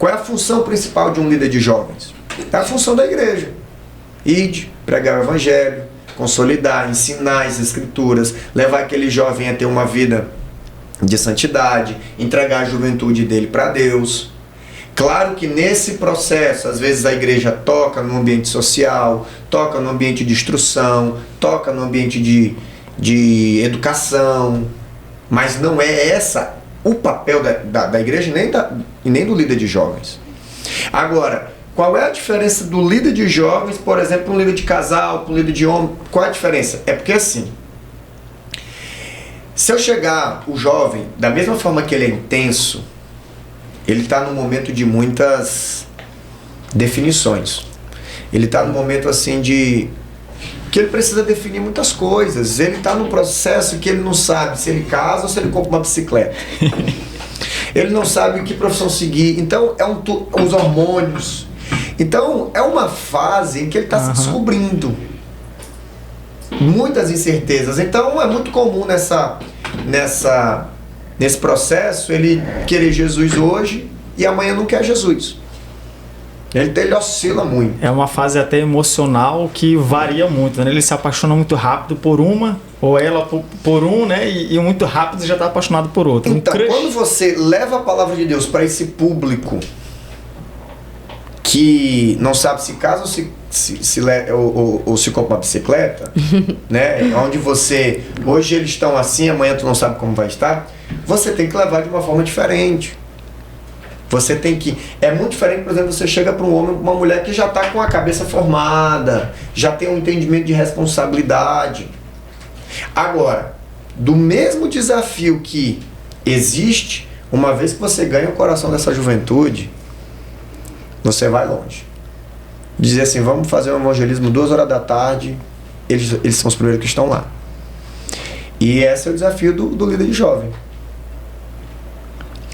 Qual é a função principal de um líder de jovens? É a função da igreja. Ide, pregar o evangelho, consolidar, ensinar as escrituras, levar aquele jovem a ter uma vida de santidade, entregar a juventude dele para Deus. Claro que nesse processo, às vezes a igreja toca no ambiente social, toca no ambiente de instrução, toca no ambiente de educação, mas não é essa o papel da igreja nem do líder de jovens. Agora, qual é a diferença do líder de jovens, por exemplo, um líder de casal, um líder de homem? Qual é a diferença? É porque assim, se eu chegar o jovem, da mesma forma que ele é intenso, ele está num momento de muitas definições. Ele está num momento assim de que ele precisa definir muitas coisas. Ele está num processo que ele não sabe se ele casa ou se ele compra uma bicicleta. Ele não sabe que profissão seguir. Então, os hormônios. Então, é uma fase em que ele está se descobrindo. Muitas incertezas. Então, é muito comum nesse processo ele querer Jesus hoje e amanhã não quer Jesus. Ele oscila muito. É uma fase até emocional que varia muito, né? Ele se apaixona muito rápido por uma, ou ela por um, né? E muito rápido já está apaixonado por outro. Então, quando você leva a palavra de Deus para esse público que não sabe se casa ou se compra uma bicicleta, né? Onde hoje eles estão assim, amanhã tu não sabe como vai estar, você tem que levar de uma forma diferente. Você tem que... É muito diferente, por exemplo, você chega para um homem, uma mulher que já está com a cabeça formada, já tem um entendimento de responsabilidade. Agora, do mesmo desafio que existe, uma vez que você ganha o coração dessa juventude, você vai longe. Dizer assim, vamos fazer um evangelismo 2 horas da tarde, eles são os primeiros que estão lá. E esse é o desafio do líder de jovem.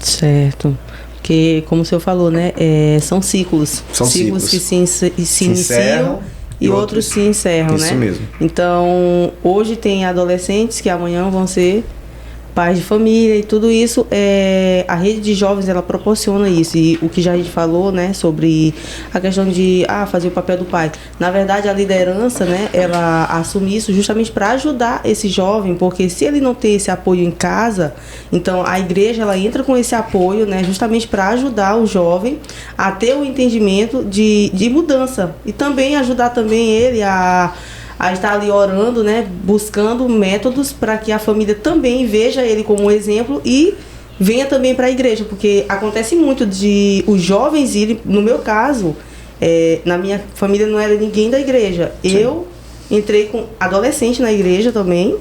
Certo. Porque, como o senhor falou, né, são ciclos. São ciclos que se iniciam e outros se encerram, né? Isso mesmo. Então, hoje tem adolescentes que amanhã vão ser pais de família e tudo isso, a rede de jovens, ela proporciona isso. E o que já a gente falou, né, sobre a questão de fazer o papel do pai. Na verdade, a liderança, né, ela assume isso justamente para ajudar esse jovem, porque se ele não tem esse apoio em casa, então a igreja, ela entra com esse apoio, né, justamente para ajudar o jovem a ter o entendimento de mudança e também ajudar também ele a estar ali orando, né, buscando métodos para que a família também veja ele como um exemplo e venha também para a igreja, porque acontece muito de os jovens irem, no meu caso, na minha família não era ninguém da igreja. Sim. Eu entrei com adolescente na igreja também,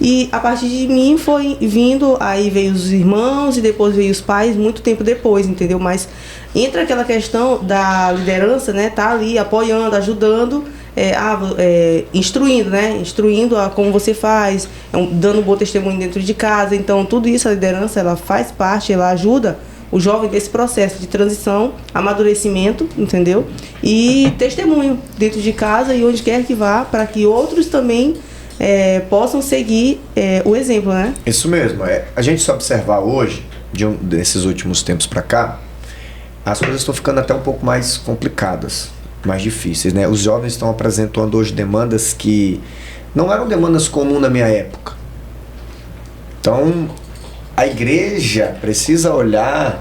e a partir de mim foi vindo, aí veio os irmãos e depois veio os pais, muito tempo depois, entendeu? Mas entra aquela questão da liderança, né, tá ali apoiando, ajudando, instruindo, né? Instruindo a como você faz, dando um bom testemunho dentro de casa. Então, tudo isso, a liderança, ela faz parte, ela ajuda o jovem desse processo de transição, amadurecimento, entendeu? E testemunho dentro de casa e onde quer que vá, para que outros também possam seguir o exemplo, né? Isso mesmo. A gente só observar hoje, desses últimos tempos para cá, as coisas estão ficando até um pouco mais complicadas, mais difíceis, né? Os jovens estão apresentando hoje demandas que não eram demandas comuns na minha época. Então, a igreja precisa olhar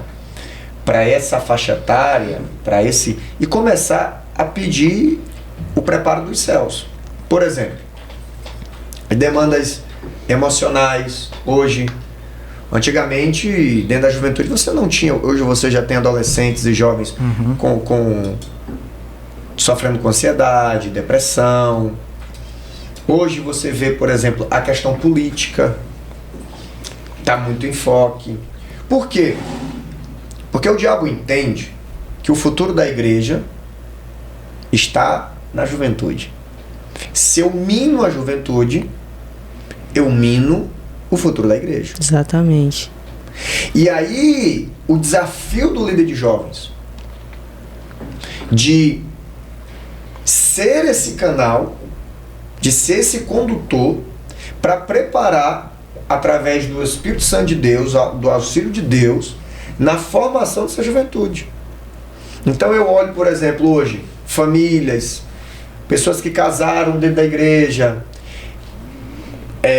para essa faixa etária, e começar a pedir o preparo dos céus. Por exemplo, demandas emocionais. Hoje, antigamente, dentro da juventude você não tinha. Hoje você já tem adolescentes e jovens sofrendo com ansiedade, depressão. Hoje você vê, por exemplo, a questão política está muito em foque. Por quê? Porque o diabo entende que o futuro da igreja está na juventude. Se eu mino a juventude, eu mino o futuro da igreja. Exatamente. E aí, o desafio do líder de jovens de ser esse canal, de ser esse condutor para preparar, através do Espírito Santo de Deus, do auxílio de Deus, na formação dessa juventude. Então eu olho, por exemplo, hoje, famílias, pessoas que casaram dentro da igreja.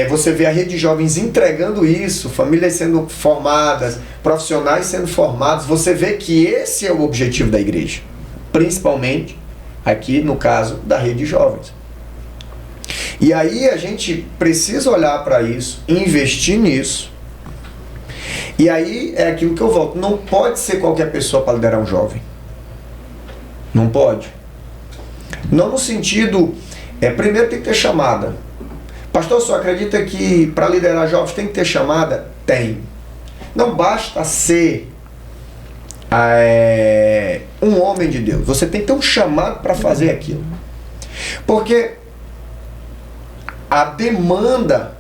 Você vê a rede de jovens entregando isso, famílias sendo formadas, profissionais sendo formados. Você vê que esse é o objetivo da igreja, principalmente aqui no caso da rede de jovens. E aí a gente precisa olhar para isso, investir nisso. E aí é aquilo que eu volto, não pode ser qualquer pessoa para liderar um jovem. Não pode. Não no sentido, primeiro tem que ter chamada. Pastor, só acredita que para liderar jovens tem que ter chamada? Tem. Não basta ser um homem de Deus. Você tem que ter um chamado para fazer aquilo. Porque a demanda,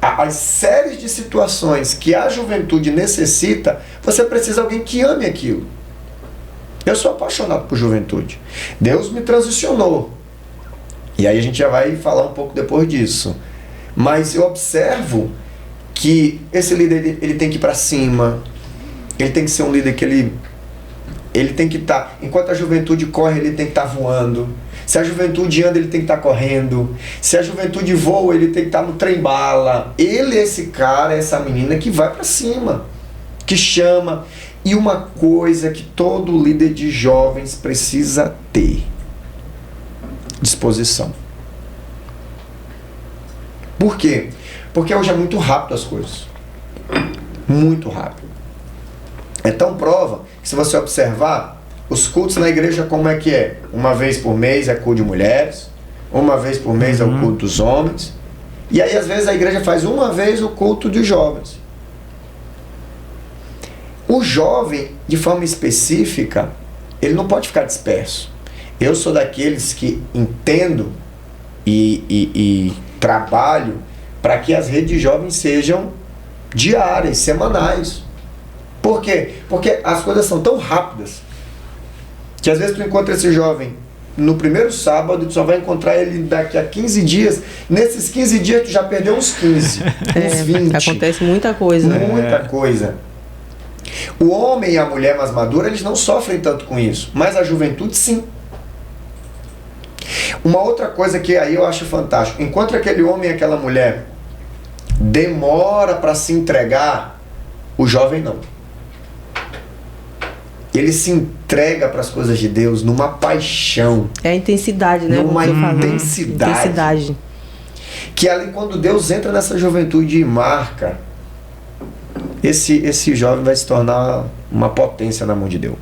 as séries de situações que a juventude necessita, você precisa de alguém que ame aquilo. Eu sou apaixonado por juventude. Deus me transicionou. E aí a gente já vai falar um pouco depois disso. Mas eu observo que esse líder, ele tem que ir para cima. Ele tem que ser um líder que ele tem que estar... Enquanto a juventude corre, ele tem que estar voando. Se a juventude anda, ele tem que estar correndo. Se a juventude voa, ele tem que estar no trem-bala. Ele é esse cara, essa menina que vai para cima. Que chama. E uma coisa que todo líder de jovens precisa ter: disposição. Por quê? Porque hoje é muito rápido as coisas. Muito rápido. É tão prova que, se você observar, os cultos na igreja, como é que é? Uma vez por mês é culto de mulheres, uma vez por mês é o culto dos homens, e aí às vezes a igreja faz uma vez o culto de jovens. O jovem, de forma específica, ele não pode ficar disperso. Eu sou daqueles que entendo e trabalho para que as redes de jovens sejam diárias, semanais. Por quê? Porque as coisas são tão rápidas que às vezes tu encontra esse jovem no primeiro sábado e tu só vai encontrar ele daqui a 15 dias. Nesses 15 dias tu já perdeu uns 15, uns 20. Acontece muita coisa. Muita coisa. O homem e a mulher mais madura, eles não sofrem tanto com isso, mas a juventude sim. Uma outra coisa que aí eu acho fantástico: enquanto aquele homem e aquela mulher demora para se entregar, o jovem não. Ele se entrega para as coisas de Deus numa paixão. É a intensidade, né? Numa intensidade. Que ali, quando Deus entra nessa juventude e marca, esse jovem vai se tornar uma potência na mão de Deus.